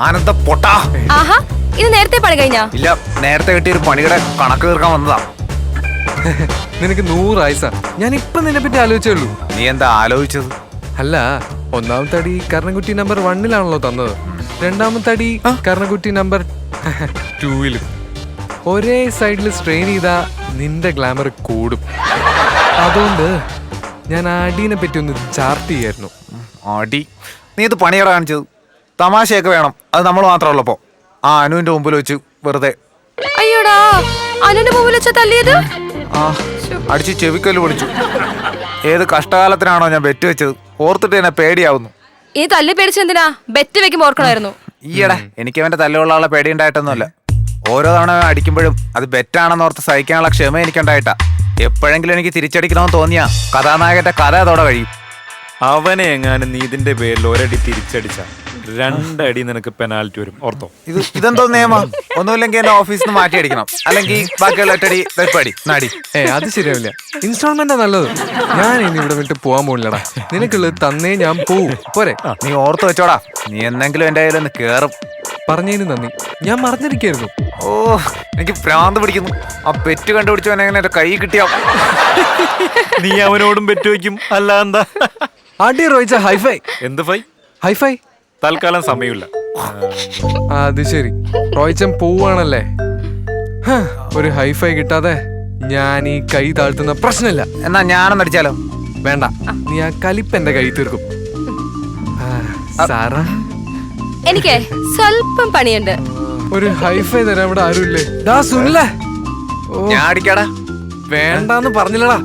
ആനന്ദ പൊട്ടാ. ആഹാ, ഇത് നേരത്തെ പണി കഴിഞ്ഞാ? ഇല്ല, നേരത്തെ കിട്ടിയ ഒരു പണിയുടെ കണക്ക് തീർക്കാൻ വന്നതാ. നിനക്ക് 100 ആയുസാ. ഞാൻ ഇപ്പൊ നിന്നെ പറ്റി ആലോചിച്ചേ ഉള്ളൂ. നീ എന്താ ആലോചിച്ചത്? അല്ല, ഒന്നാമത്തെ അടി കർണക്കുട്ടി നമ്പർ 1-ലാണല്ലോ തന്നത്. രണ്ടാമത്തെ അടി കർണക്കുട്ടി നമ്പർ 2-ലും. ഒരേ സൈഡിൽ സ്ട്രെയിൻ ചെയ്താ നിന്റെ ഗ്ലാമർ കൂടും. അതുകൊണ്ട് ഞാൻ അടീനെ പറ്റി ഒന്ന് ചാർട്ട് ചെയ്യായിരുന്നു. അടി? നീ ഇത് പണിയോടെ കാണിച്ചത്? തമാശയൊക്കെ വേണം, അത് നമ്മൾ മാത്രമുള്ളപ്പോ. ആ അനുവിന്റെ മുമ്പിൽ വെച്ച് വെറുതെ. അയ്യോടാ, അനുവിന്റെ മുമ്പിൽ വെച്ച തല്ലിയത്? ആ, അടിച്ച് ചെവിക്കല്ല് പിടിച്ചു. ഏത് കഷ്ടകാലത്തിനാണോ ഞാൻ ബെറ്റ് വെച്ചത്, ഓർത്തിട്ട് എന്നെ പേടിയാവുന്നു. ഈ തല്ലി പേടിച്ചെന്തിനാ? ബെറ്റ് വെക്കുമ്പോ ഓർക്കണമായിരുന്നു. ഈയടാ, എനിക്ക് അവന്റെ തല്ലുകൊള്ളാനുള്ള പേടി ഉണ്ടായിട്ടൊന്നുമല്ല. ഓരോ തവണ അടിക്കുമ്പോഴും അത് ബെറ്റാണെന്ന് ഓർത്ത് സഹിക്കാനുള്ള ക്ഷമ എനിക്കുണ്ടായിട്ടാ. എപ്പോഴെങ്കിലും എനിക്ക് തിരിച്ചടിക്കണമെന്ന് തോന്നിയാ കഥാനായകന്റെ കഥ അതോടെ കഴിയും. അവനെ എങ്ങാനും നീ ഇതിന്റെ പേരിൽ ഒരടി തിരിച്ചടിച്ച 2 അടി നിനക്ക് പെനാൽറ്റി വരും, ഓർത്തോ? ഇതെന്തോ നിയമം? ഒന്നുമില്ലെങ്കിൽ എന്നെ ഓഫീസിൽ നിന്ന് മാറ്റി അടിക്കണം, അല്ലെങ്കിൽ ബാക്കിയുള്ള 8 അടി വെപ്പടി നടി. അത് ശരിയാവില്ല. ഇൻസ്റ്റാൾമെന്റാ നല്ലത്. ഞാൻ ഇനി ഇവിടെ വിട്ട് പോവാൻ പോണില്ലടാ. നിനക്കുള്ളത് തന്നേ ഞാൻ പോവും. പോരെ? നീ ഓർത്ത് വെച്ചോടാ, നീ എന്തെങ്കിലും എന്റെ കയ്യിലൊന്ന് കേറും. പറഞ്ഞതിന് നന്ദി. ഞാൻ മറന്നിരിക്കായിരുന്നു. ഓ, എനിക്ക് ഭ്രാന്ത് പിടിക്കുന്നു. ആ പെറ്റ് കണ്ടുപിടിച്ചവനെ എങ്ങനെ എന്റെ കൈ കിട്ടിയാ? നീ അവനോടും പെറ്റുവയ്ക്കും, അല്ല എന്താ? അടി റോയിച്ച ഹൈഫൈ. എന്ത് ഫൈ? ഹൈഫൈ തൽക്കാലം സമയമില്ല. അത് ശരി, റോയിച്ചൻ പോവാണല്ലേ? ഒരു ഹൈഫൈ കിട്ടാതെ ഞാൻ ഈ കൈ താഴ്ത്തുന്ന പ്രശ്നമില്ല. എന്നാ ഞാനൊന്ന് അടിച്ചാലോ? വേണ്ട, നീ ആ കലിപ്പ് എന്റെ കൈ തീർക്കും. സാറാ, എനിക്ക് സ്വല്പം പണിയുണ്ട്. ഒരു ഹൈഫൈ തരാൻ ഇവിടെ ആരുമില്ലേ? ഞാൻ അടിക്കാടാ. വേണ്ടാന്ന് പറഞ്ഞില്ലടാ.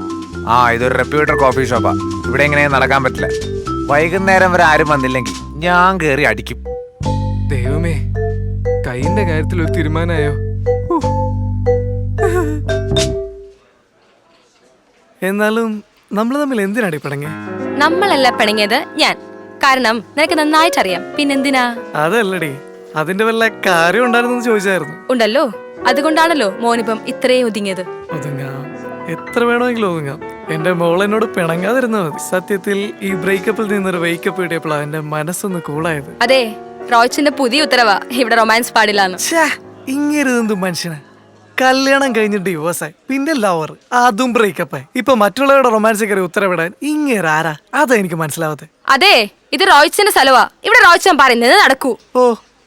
ആ, ഇതൊരു റെപ്യൂട്ടഡ് കോഫി ഷോപ്പാ. ഇവിടെ എങ്ങനെ നടക്കാൻ പറ്റില്ല. വൈകുന്നേരം വരെ ആരും വന്നില്ലെങ്കിൽ ഞാൻ കേറി അടിക്കും. ദൈവമേ, കൈന്റെ കാര്യത്തിൽ ഒരു തീരുമാനമായോ? എന്നാലും നമ്മൾ തമ്മിൽ എന്തിനാടി പിണങ്ങി? നമ്മളല്ല പിണങ്ങിയത്, ഞാൻ. കാരണം നിനക്ക് നന്നായിട്ടറിയാം. പിന്നെന്തിനാ? അതല്ലടി, അതിന്റെ വല്ല കാര്യം ഉണ്ടായിരുന്നു ചോദിച്ചായിരുന്നു. ഉണ്ടല്ലോ, അതുകൊണ്ടാണല്ലോ മോനിപ്പം ഇത്രയും ഒതുങ്ങിയത്. ഒതുങ്ങാം, എത്ര വേണമെങ്കിലും ഒതുങ്ങാം. എന്റെ മോൾ എന്നോട് പിണങ്ങാതിരുന്നാ മതി. സത്യത്തിൽ ഈ ബ്രേക്കപ്പിൽ നിന്നൊരു വേക്കപ്പ് കിട്ടിയപ്പോഴാ എന്റെ മനസ്സൊന്ന് കൂളായത്. അതെ, റോയ്ച്ചിന്റെ പുതിയ ഉത്തരവാ ഇവിടെ റൊമാൻസ് പാടില്ലാന്ന്. ഇങ്ങനെന്തും മനുഷ്യന് കല്യാണം കഴിഞ്ഞ് ഡിവോഴ്സായി, പിന്നെ ലവർ, അതും ബ്രേക്കപ്പായി. ഇപ്പൊ മറ്റുള്ളവരുടെ റൊമാൻസ് കയറി ഉത്തരവിടാൻ ഇങ്ങനെ ആരാ? അതാ എനിക്ക് മനസ്സിലാവാത്തെ. അതെ, ഇത് റോയ്ച്ചിന്റെ സ്ഥലവാ. ഇവിടെ റോയ്ച്ചൻ പറയുന്നത് നടക്കൂ. ഓ,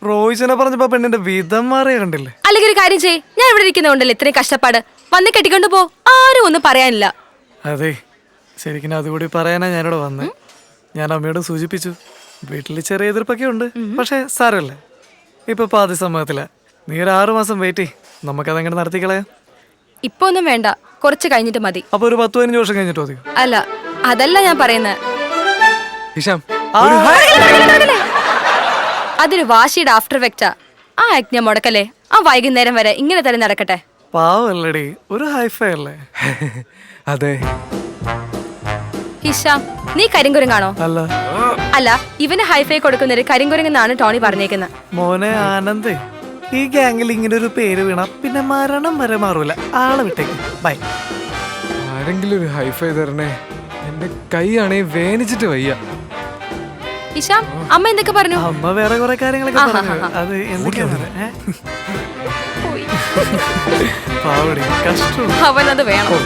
റോയിച്ചനെ പറഞ്ഞപ്പോ പെണ്ണിന്റെ വിധം മാറിയ കണ്ടില്ലേ? അല്ലെങ്കിൽ ഒരു കാര്യം ചെയ്യ്, ഞാൻ ഇവിടെ ഇരിക്കുന്നതുകൊണ്ടല്ലേ ഇത്രയും കഷ്ടപ്പാട്. വന്ന് കെട്ടിക്കൊണ്ടു പോ, ആരും ഒന്നും പറയാനില്ല. അതെ, ശരിക്കും അതുകൂടി പറയാനാ ഞാനിവിടെ വന്നേ. ഞാൻ അമ്മയോട് സൂചിപ്പിച്ചു, വീട്ടിൽ ചെറിയ എതിർപ്പൊക്കെ ഉണ്ട്, പക്ഷെ സാരമല്ല. ഇപ്പൊ പാതി സമ്മതത്തില്ല. നീ ഒരു 6 മാസം വെയിറ്റ് ചെയ്യ്, നമുക്കതങ്ങനെ നടത്തിക്കളയാം. ഇപ്പൊ ഒന്നും വേണ്ട, കുറച്ച് കഴിഞ്ഞിട്ട് മതി. അപ്പൊ ഒരു 10-15 വർഷം കഴിഞ്ഞിട്ട് മതി. അല്ല, അതല്ല ഞാൻ പറയുന്നത്. ഹിഷാം, അതൊരു വാശിയുടെ ആഫ്റ്റർ വെക്റ്റാ. ആ യജ്ഞം മുടക്കല്ലേ. ആ വൈകുന്നേരം വരെ ഇങ്ങനെ തന്നെ നടക്കട്ടെ. പാവല്ലടി, ഒരു ഹൈഫൈ അല്ലേ? അതെ. ഹിഷാം, നീ കരിങ്കുരങ്ങാണോ? അല്ല അല്ല, ഇവന് ഹൈഫൈ കൊടുക്കുന്നൊരു കരിങ്കുരങ്ങെന്നാണ് ടോണി പറഞ്ഞേക്കുന്നത്. മോനെ ആനന്ദേ, ഈ ഗാംഗിൽ ഇങ്ങനെ ഒരു പേര് വീണ പിന്നെ മരണം വരെ മാറൂല. ആളെ വിട്ടേക്ക്, ബൈ. ആരെങ്കിലും ഒരു ഹൈഫൈ തരണേ. എന്റെ കൈയാണേ വേനിച്ചിട്ട് വയ്യ. ഹിഷാം, അമ്മ എന്തൊക്കെ പറഞ്ഞു? അമ്മ വേറെ കുറെ കാര്യങ്ങളൊക്കെ പറഞ്ഞു. അത് എന്തൊക്കെയാ? പോയി. പാവടി, കഷ്ടം. അവനത് വേണം.